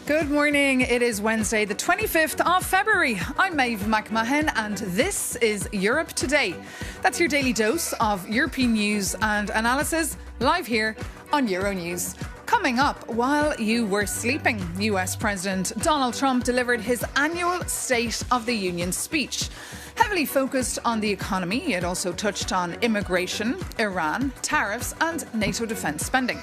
Good morning. It is Wednesday, the 25th of February. I'm Maeve McMahon and this is Europe Today. That's your daily dose of European news and analysis live here on Euronews. Coming up, while you were sleeping, US President Donald Trump delivered his annual State of the Union speech. Heavily focused on the economy, it also touched on immigration, Iran, tariffs and NATO defence spending.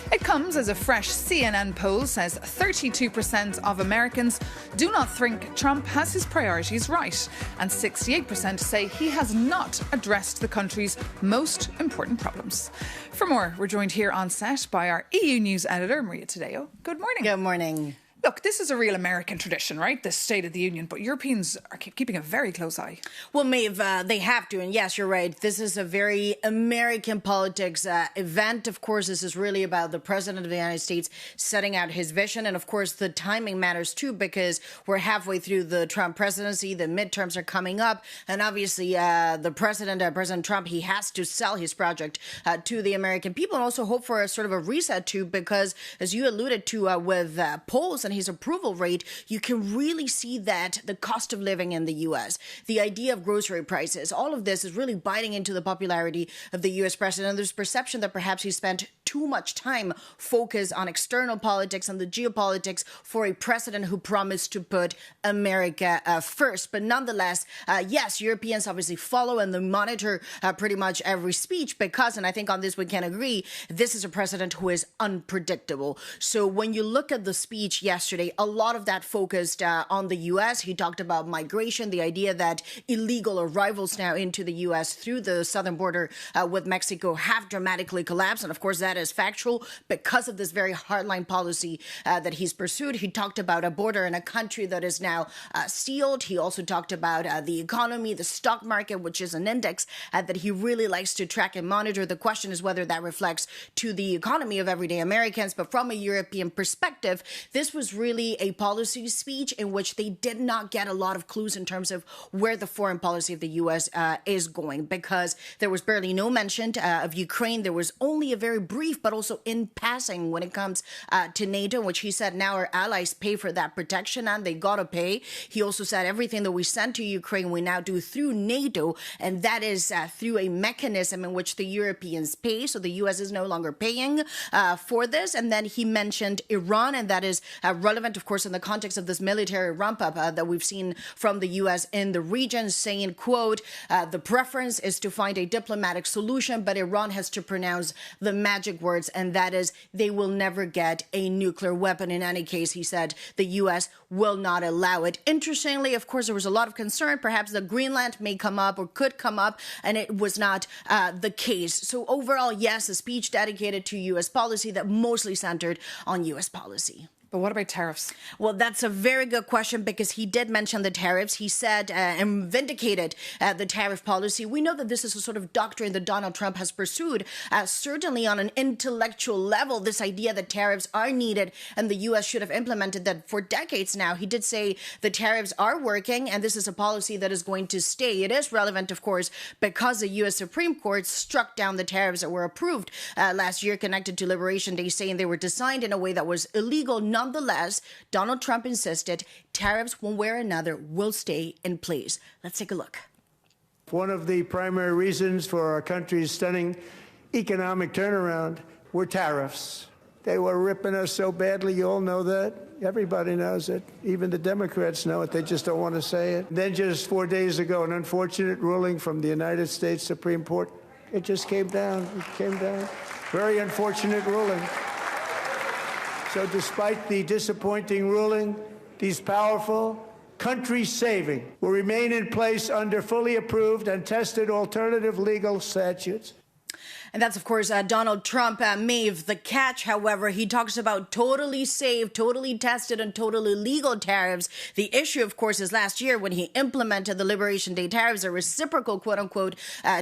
It comes as a fresh CNN poll says 32% of Americans do not think Trump has his priorities right, and 68% say he has not addressed the country's most important problems. For more, we're joined here on set by our EU News editor, Maria Tadeo. Good morning. Good morning. Look, this is a real American tradition, right? The State of the Union, but Europeans are keeping a very close eye. Well, Maeve, they have to. And yes, you're right. This is a very American politics event. Of course, this is really about the President of the United States setting out his vision. And of course, the timing matters too, because we're halfway through the Trump presidency. The midterms are coming up. And obviously, the President Trump, he has to sell his project to the American people and also hope for a sort of a reset too, because as you alluded to with polls and his approval rate, you can really see that the cost of living in the U.S., the idea of grocery prices, all of this is really biting into the popularity of the U.S. president. And there's perception that perhaps he spent too much time focused on external politics and the geopolitics for a president who promised to put America first. But nonetheless, yes, Europeans obviously follow and they monitor pretty much every speech because, and I think on this we can agree, this is a president who is unpredictable. So when you look at the speech yesterday, a lot of that focused on the U.S. He talked about migration, the idea that illegal arrivals now into the U.S. through the southern border with Mexico have dramatically collapsed. And of course, that is factual because of this very hardline policy that he's pursued. He talked about a border in a country that is now sealed. He also talked about the economy, the stock market, which is an index that he really likes to track and monitor. The question is whether that reflects to the economy of everyday Americans. But from a European perspective, this was really a policy speech in which they did not get a lot of clues in terms of where the foreign policy of the U.S. is going, because there was barely no mention of Ukraine. There was only a very brief, but also in passing when it comes to NATO, which he said now our allies pay for that protection and they gotta pay. He also said everything that we send to Ukraine we now do through NATO, and that is through a mechanism in which the Europeans pay. So the U.S. is no longer paying for this. And then he mentioned Iran, and that is relevant, of course, in the context of this military ramp-up that we've seen from the U.S. in the region, saying, quote, the preference is to find a diplomatic solution, but Iran has to pronounce the magic words, and that is they will never get a nuclear weapon. In any case, he said the U.S. will not allow it. Interestingly, of course, there was a lot of concern. Perhaps the Greenland may come up or could come up, and it was not the case. So overall, yes, a speech dedicated to U.S. policy that mostly centered on U.S. policy. But what about tariffs? Well, that's a very good question because he did mention the tariffs. He said and vindicated the tariff policy. We know that this is a sort of doctrine that Donald Trump has pursued, certainly on an intellectual level, this idea that tariffs are needed and the U.S. should have implemented that for decades now. He did say the tariffs are working and this is a policy that is going to stay. It is relevant, of course, because the U.S. Supreme Court struck down the tariffs that were approved last year connected to Liberation Day, saying they were designed in a way that was illegal. Nonetheless, Donald Trump insisted tariffs, one way or another, will stay in place. Let's take a look. One of the primary reasons for our country's stunning economic turnaround were tariffs. They were ripping us so badly, you all know that. Everybody knows it. Even the Democrats know it. They just don't want to say it. Then just 4 days ago, an unfortunate ruling from the United States Supreme Court. It just came down. It came down. Very unfortunate ruling. So despite the disappointing ruling, these powerful, country-saving will remain in place under fully approved and tested alternative legal statutes. And that's, of course, Donald Trump. Maeve, the catch, however, he talks about totally safe, totally tested, and totally legal tariffs. The issue, of course, is last year when he implemented the Liberation Day tariffs, the reciprocal, quote-unquote,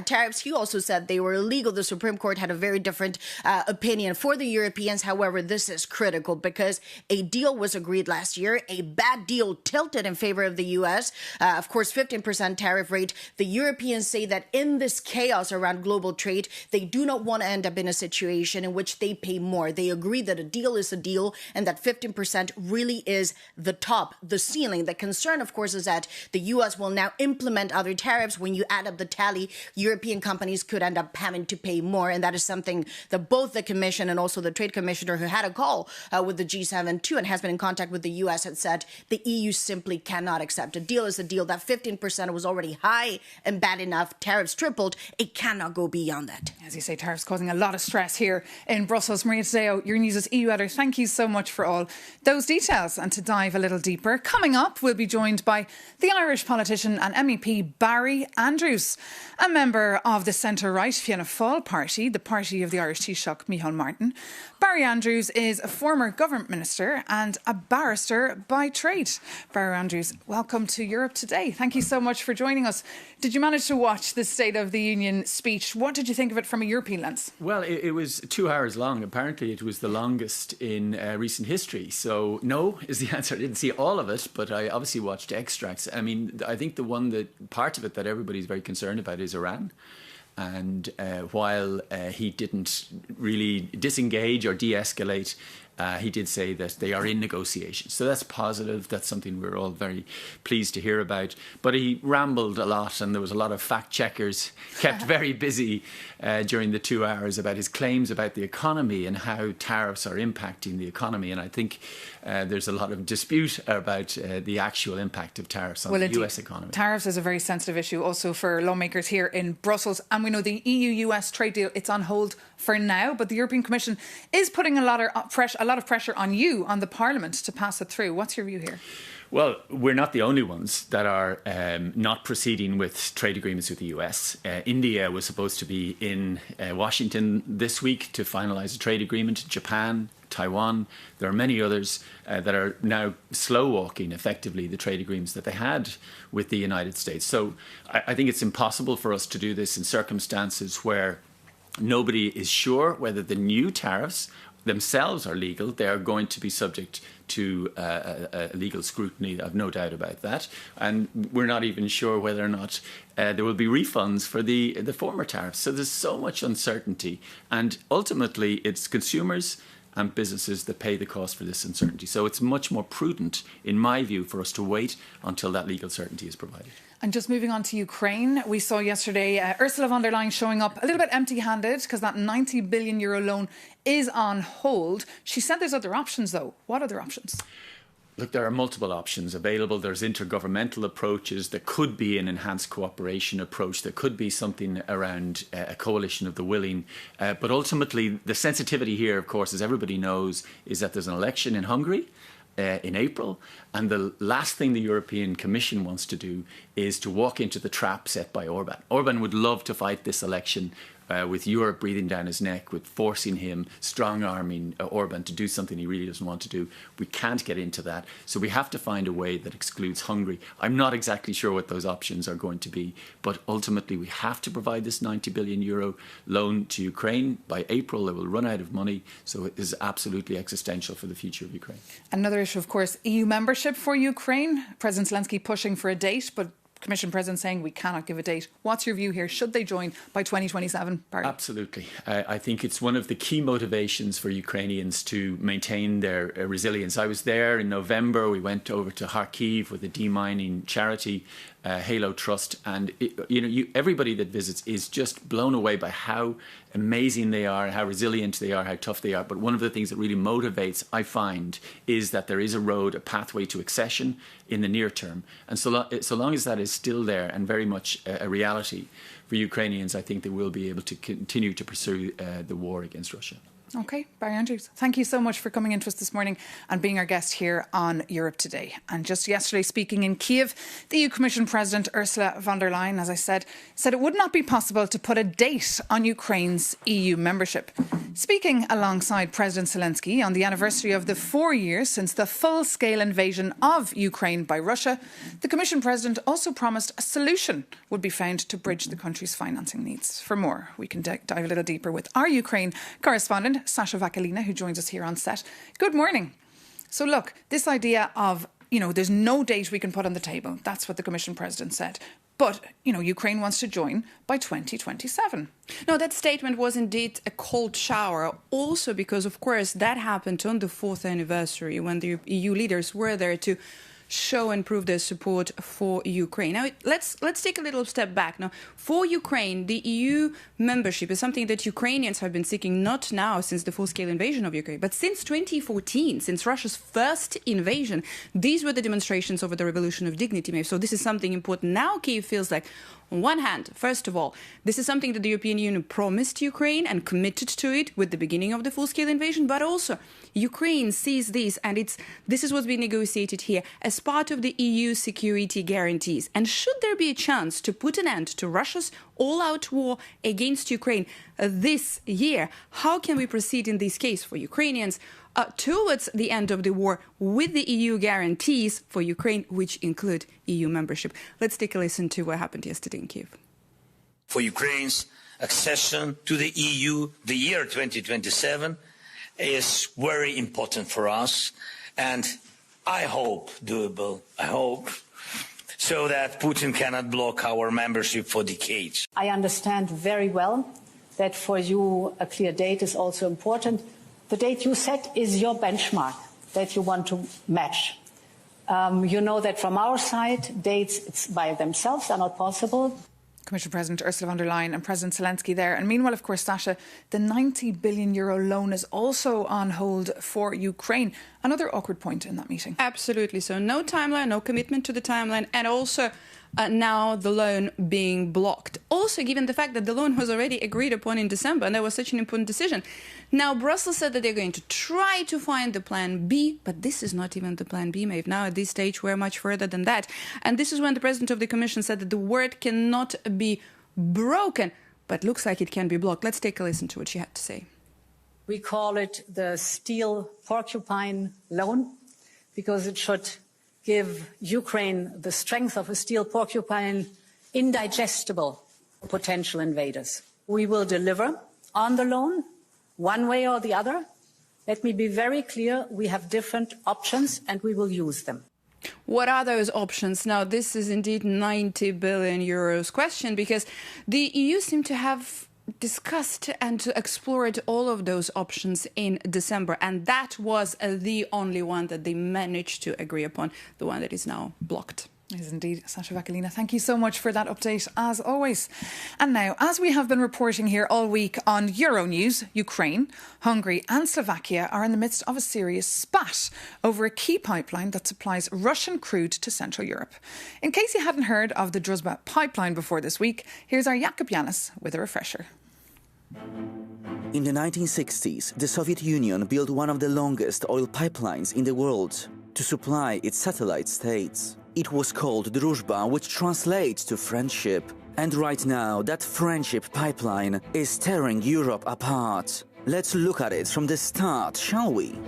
tariffs. He also said they were illegal. The Supreme Court had a very different opinion. For the Europeans, however, this is critical because a deal was agreed last year. A bad deal tilted in favor of the U.S. Of course, 15% tariff rate. The Europeans say that in this chaos around global trade, they do do not want to end up in a situation in which they pay more. They agree that a deal is a deal and that 15% really is the top, the ceiling. The concern, of course, is that the U.S. will now implement other tariffs. When you add up the tally, European companies could end up having to pay more. And that is something that both the Commission and also the Trade Commissioner, who had a call with the G7 too and has been in contact with the U.S., had said the EU simply cannot accept. A deal is a deal. That 15% was already high and bad enough. Tariffs tripled. It cannot go beyond that. As you say, tariffs causing a lot of stress here in Brussels. Maria Tadeo, Euronews' EU editor, thank you so much for all those details. And to dive a little deeper, coming up, we'll be joined by the Irish politician and MEP Barry Andrews, a member of the centre-right Fianna Fáil party, the party of the Irish Taoiseach Micheál Martin. Barry Andrews is a former government minister and a barrister by trade. Barry Andrews, welcome to Europe Today. Thank you so much for joining us. Did you manage to watch the State of the Union speech? What did you think of it from a European lens? Well, it was 2 hours long. Apparently, it was the longest in recent history. So, no is the answer. I didn't see all of it, but I obviously watched extracts. I mean, I think part of it that everybody's very concerned about is Iran. And while he didn't really disengage or de-escalate, he did say that they are in negotiations. So that's positive. That's something we're all very pleased to hear about. But he rambled a lot, and there was a lot of fact checkers kept very busy during the 2 hours about his claims about the economy and how tariffs are impacting the economy. And I think there's a lot of dispute about the actual impact of tariffs on the US economy. Tariffs is a very sensitive issue also for lawmakers here in Brussels. And we know the EU-US trade deal, it's on hold for now, but the European Commission is putting a lot of pressure on you, on the Parliament, to pass it through. What's your view here? Well, we're not the only ones that are not proceeding with trade agreements with the US. India was supposed to be in Washington this week to finalise a trade agreement. Japan, Taiwan, there are many others that are now slow-walking, effectively, the trade agreements that they had with the United States. So I think it's impossible for us to do this in circumstances where nobody is sure whether the new tariffs themselves are legal. They are going to be subject to legal scrutiny. I've no doubt about that. And we're not even sure whether or not there will be refunds for the former tariffs. So there's so much uncertainty. And ultimately, it's consumers and businesses that pay the cost for this uncertainty. So it's much more prudent, in my view, for us to wait until that legal certainty is provided. And just moving on to Ukraine, we saw yesterday Ursula von der Leyen showing up a little bit empty-handed because that €90 billion loan is on hold. She said there's other options, though. What other options? Look, there are multiple options available. There's intergovernmental approaches. There could be an enhanced cooperation approach. There could be something around a coalition of the willing. But ultimately, the sensitivity here, of course, as everybody knows, is that there's an election in Hungary in April. And the last thing the European Commission wants to do is to walk into the trap set by Orban. Orban would love to fight this election with Europe breathing down his neck, with forcing him, strong-arming Orban to do something he really doesn't want to do. We can't get into that. So we have to find a way that excludes Hungary. I'm not exactly sure what those options are going to be, but ultimately we have to provide this €90 billion loan to Ukraine. By April, they will run out of money. So it is absolutely existential for the future of Ukraine. Another issue, of course, EU membership for Ukraine. President Zelensky pushing for a date, but Commission President saying we cannot give a date. What's your view here? Should they join by 2027, Barry? Absolutely. I think it's one of the key motivations for Ukrainians to maintain their resilience. I was there in November. We went over to Kharkiv with a demining charity, Halo Trust, and everybody that visits is just blown away by how amazing they are, how resilient they are, how tough they are. But one of the things that really motivates, I find, is that there is a road, a pathway to accession in the near term. And so long as that is still there and very much a reality for Ukrainians, I think they will be able to continue to pursue the war against Russia. OK, Barry Andrews, thank you so much for coming into us this morning and being our guest here on Europe Today. And just yesterday, speaking in Kiev, the EU Commission President Ursula von der Leyen, as I said it would not be possible to put a date on Ukraine's EU membership. Speaking alongside President Zelensky on the anniversary of the 4 years since the full-scale invasion of Ukraine by Russia, the Commission President also promised a solution would be found to bridge the country's financing needs. For more, we can dive a little deeper with our Ukraine correspondent, Sasha Vakalina, who joins us here on set. Good morning. So look, this idea of, there's no date we can put on the table. That's what the Commission President said. But, Ukraine wants to join by 2027. No, that statement was indeed a cold shower, also because, of course, that happened on the 4th anniversary when the EU leaders were there to show and prove their support for Ukraine. Now, let's take a little step back. Now, for Ukraine, the EU membership is something that Ukrainians have been seeking not now since the full-scale invasion of Ukraine, but since 2014, since Russia's first invasion. These were the demonstrations over the revolution of dignity. So this is something important. Now Kyiv feels like, on one hand, first of all, this is something that the European Union promised Ukraine and committed to it with the beginning of the full-scale invasion, but also Ukraine sees this, and this is what's being negotiated here, as part of the EU security guarantees. And should there be a chance to put an end to Russia's all-out war against Ukraine this year, how can we proceed in this case for Ukrainians towards the end of the war with the EU guarantees for Ukraine, which include EU membership? Let's take a listen to what happened yesterday in Kyiv. For Ukraine's accession to the EU, the year 2027 is very important for us, and I hope doable. I hope so that Putin cannot block our membership for decades. I understand very well that for you a clear date is also important. The date you set is your benchmark that you want to match. You know that from our side, dates by themselves are not possible. Commission President Ursula von der Leyen and President Zelensky there. And meanwhile, of course, Sasha, the €90 billion loan is also on hold for Ukraine. Another awkward point in that meeting. Absolutely. So no timeline, no commitment to the timeline, and also now the loan being blocked. Also, given the fact that the loan was already agreed upon in December, and that was such an important decision. Now, Brussels said that they're going to try to find the plan B, but this is not even the plan B, Maeve. Now, at this stage, we're much further than that. And this is when the President of the Commission said that the word cannot be broken, but looks like it can be blocked. Let's take a listen to what she had to say. We call it the steel porcupine loan because it should give Ukraine the strength of a steel porcupine, indigestible potential invaders. We will deliver on the loan, one way or the other. Let me be very clear, we have different options and we will use them. What are those options? Now, this is indeed €90 billion question, because the EU seemed to have discussed and explored all of those options in December, and that was the only one that they managed to agree upon, the one that is now blocked. It is indeed. Sasha Vakalina, thank you so much for that update, as always. And now, as we have been reporting here all week on Euronews, Ukraine, Hungary and Slovakia are in the midst of a serious spat over a key pipeline that supplies Russian crude to Central Europe. In case you hadn't heard of the Druzhba pipeline before this week, here's our Jakub Janis with a refresher. In the 1960s, the Soviet Union built one of the longest oil pipelines in the world to supply its satellite states. It was called Druzhba, which translates to friendship. And right now, that friendship pipeline is tearing Europe apart. Let's look at it from the start, shall we?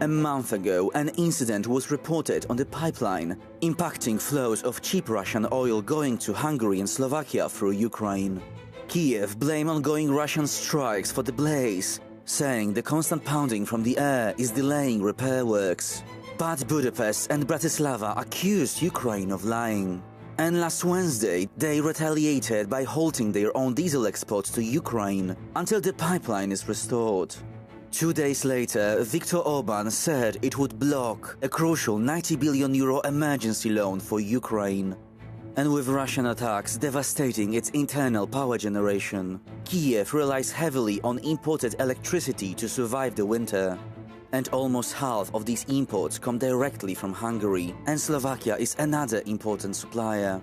A month ago, an incident was reported on the pipeline, impacting flows of cheap Russian oil going to Hungary and Slovakia through Ukraine. Kyiv blamed ongoing Russian strikes for the blaze, saying the constant pounding from the air is delaying repair works. But Budapest and Bratislava accused Ukraine of lying. And last Wednesday, they retaliated by halting their own diesel exports to Ukraine until the pipeline is restored. 2 days later, Viktor Orban said it would block a crucial €90 billion emergency loan for Ukraine. And with Russian attacks devastating its internal power generation, Kyiv relies heavily on imported electricity to survive the winter. And almost half of these imports come directly from Hungary, and Slovakia is another important supplier.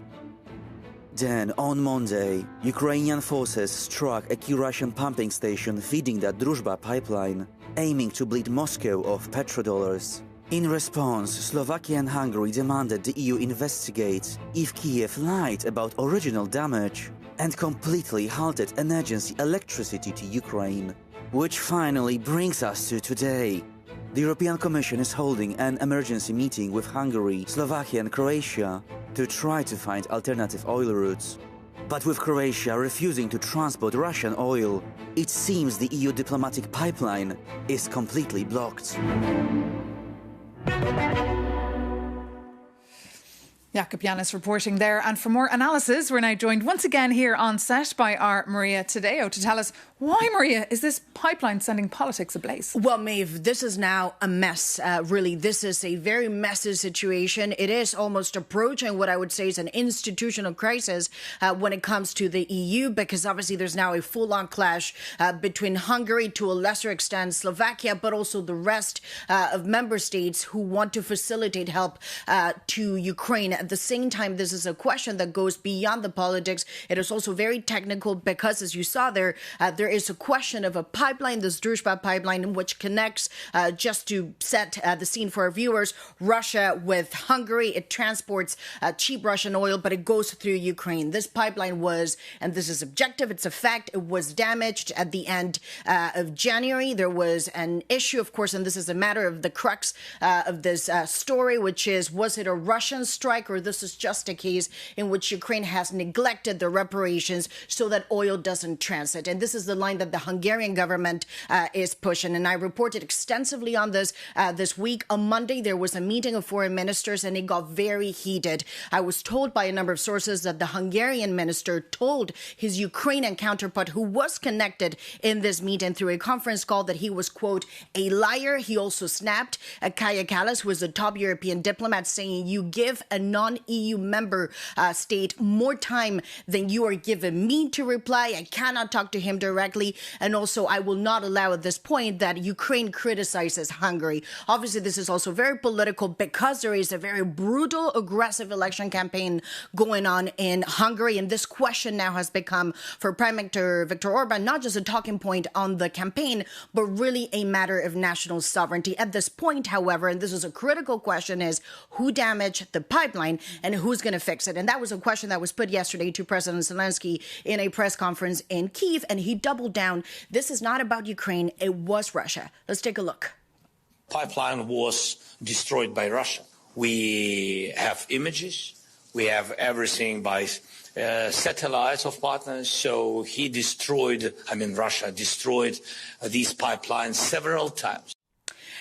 Then, on Monday, Ukrainian forces struck a key Russian pumping station feeding that Druzhba pipeline, aiming to bleed Moscow of petrodollars. In response, Slovakia and Hungary demanded the EU investigate if Kyiv lied about original damage and completely halted emergency electricity to Ukraine. Which finally brings us to today. The European Commission is holding an emergency meeting with Hungary, Slovakia and Croatia to try to find alternative oil routes. But with Croatia refusing to transport Russian oil, it seems the EU diplomatic pipeline is completely blocked. Jakub Janis reporting there. And for more analysis, we're now joined once again here on set by our Maria Tadeo to tell us why, Maria, is this pipeline sending politics ablaze? Well, Maeve, this is now a mess. Really, this is a very messy situation. It is almost approaching what I would say is an institutional crisis when it comes to the EU, because obviously there's now a full-on clash between Hungary, to a lesser extent Slovakia, but also the rest of member states who want to facilitate help to Ukraine. At the same time, this is a question that goes beyond the politics. It is also very technical because, as you saw there is a question of a pipeline, this Druzhba pipeline, which connects, just to set the scene for our viewers, Russia with Hungary. It transports cheap Russian oil, but it goes through Ukraine. This pipeline was, and this is objective, it's a fact, it was damaged at the end of January. There was an issue, of course, and this is a matter of the crux of this story, which is, was it a Russian strike, or this is just a case in which Ukraine has neglected the reparations so that oil doesn't transit? And this is the line that the Hungarian government is pushing. And I reported extensively on this this week. On Monday, there was a meeting of foreign ministers and it got very heated. I was told by a number of sources that the Hungarian minister told his Ukrainian counterpart, who was connected in this meeting through a conference call, that he was, quote, a liar. He also snapped at Kaja Kallas, who was a top European diplomat, saying, you give a non-EU member state more time than you are giving me to reply. I cannot talk to him directly. And also, I will not allow at this point that Ukraine criticizes Hungary. Obviously, this is also very political because there is a very brutal, aggressive election campaign going on in Hungary. And this question now has become, for Prime Minister Viktor Orban, not just a talking point on the campaign, but really a matter of national sovereignty. At this point, however, and this is a critical question, is who damaged the pipeline and who's going to fix it? And that was a question that was put yesterday to President Zelensky in a press conference in Kyiv, and he doubled down. This is not about Ukraine. It was Russia. Let's take a look. Pipeline was destroyed by Russia. We have images. We have everything by satellites of partners. So he Russia destroyed these pipelines several times.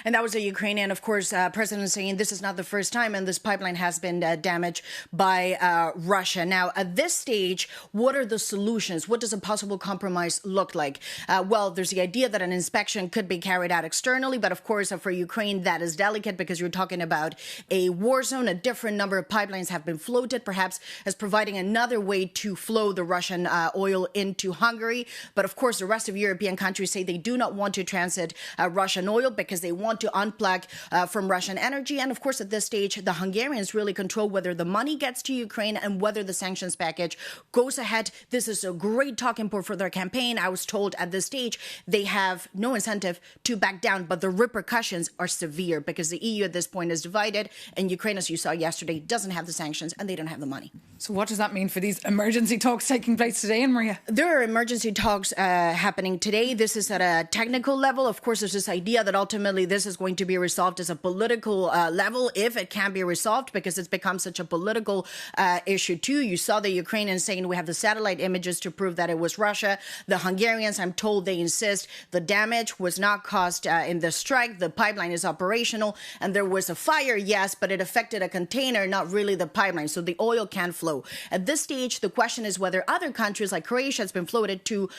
And that was a Ukrainian, of course, president saying this is not the first time, and this pipeline has been damaged by Russia. Now, at this stage, what are the solutions? What does a possible compromise look like? Well, there's the idea that an inspection could be carried out externally, but of course, for Ukraine, that is delicate because you're talking about a war zone. A different number of pipelines have been floated, perhaps as providing another way to flow the Russian oil into Hungary. But of course, the rest of European countries say they do not want to transit Russian oil because they want to unplug from Russian energy. And of course, at this stage, the Hungarians really control whether the money gets to Ukraine and whether the sanctions package goes ahead. This is a great talking point for their campaign. I was told at this stage they have no incentive to back down, but the repercussions are severe because the EU at this point is divided, and Ukraine, as you saw yesterday, doesn't have the sanctions and they don't have the money. So what does that mean for these emergency talks taking place today, Maria? There are emergency talks happening today. This is at a technical level. Of course, there's this idea that ultimately this is going to be resolved as a political level, if it can be resolved, because it's become such a political issue too. You saw the Ukrainians saying we have the satellite images to prove that it was Russia. The Hungarians, I'm told, they insist the damage was not caused in the strike. The pipeline is operational, and there was a fire, yes, but it affected a container, not really the pipeline. So the oil can flow. At this stage, the question is whether other countries like Croatia, has been floated to,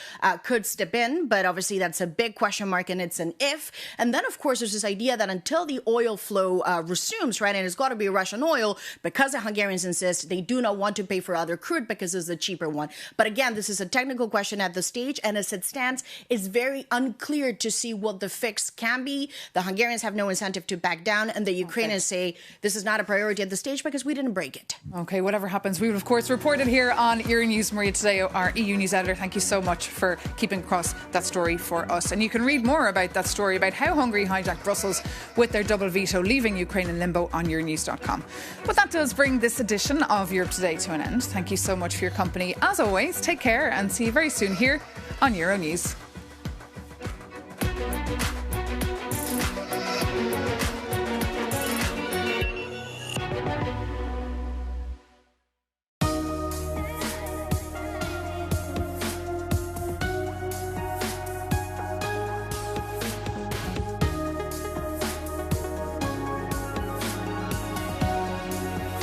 could step in. But obviously, that's a big question mark, and it's an if. And then, of course, there's this idea that until the oil flow resumes, right, and it's got to be Russian oil, because the Hungarians insist they do not want to pay for other crude because it's the cheaper one. But again, this is a technical question at the stage, and as it stands, it's very unclear to see what the fix can be. The Hungarians have no incentive to back down, and the Ukrainians say this is not a priority at the stage because we didn't break it. Okay, whatever happens, we will, of course, report it here on Euronews. Maria Tadeo, our EU News editor, thank you so much for keeping across that story for us. And you can read more about that story, about how Hungary hijacked Brussels with their double veto, leaving Ukraine in limbo, on Euronews.com. But that does bring this edition of Europe Today to an end. Thank you so much for your company. As always, take care and see you very soon here on Euronews.